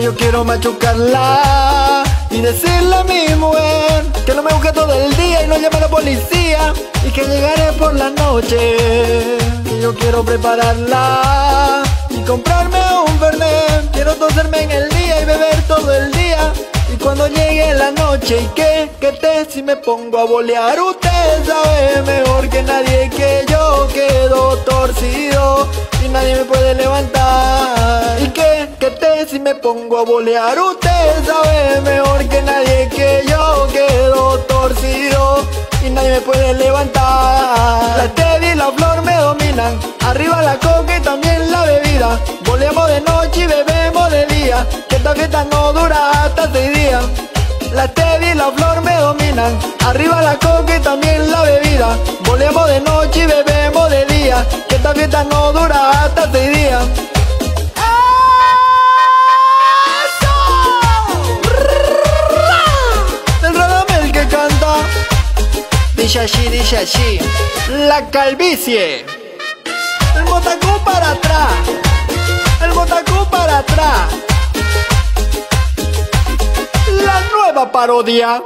yo quiero machucarla y decirle a mi mujer que no me busque todo el día y no llame a la policía, y que llegaré por la noche. Que yo quiero prepararla y comprarme un fernet. Quiero toserme en el día y beber todo el día, y cuando llegue la noche, ¿y qué? ¿Qué te si me pongo a bolear? Usted sabe mejor que nadie que yo quedo torcido y nadie me puede levantar. ¿Y qué? ¿Qué te si me pongo a bolear? Usted sabe mejor que nadie que yo quedo torcido y nadie me puede levantar. La Teddy y la Flor me dominan, arriba la coca y también la bebida. Boleamos de noche y bebemos de día, que esta fiesta no dura hasta 6 días. La Teddy y la Flor me dominan, arriba la coca y también la bebida. Boleamos de noche y bebemos de día, que esta fiesta no dura hasta 6 días. El Radamel que canta. Dice así, la calvicie. El botacú para atrás, el botacú para atrás. La nueva parodia.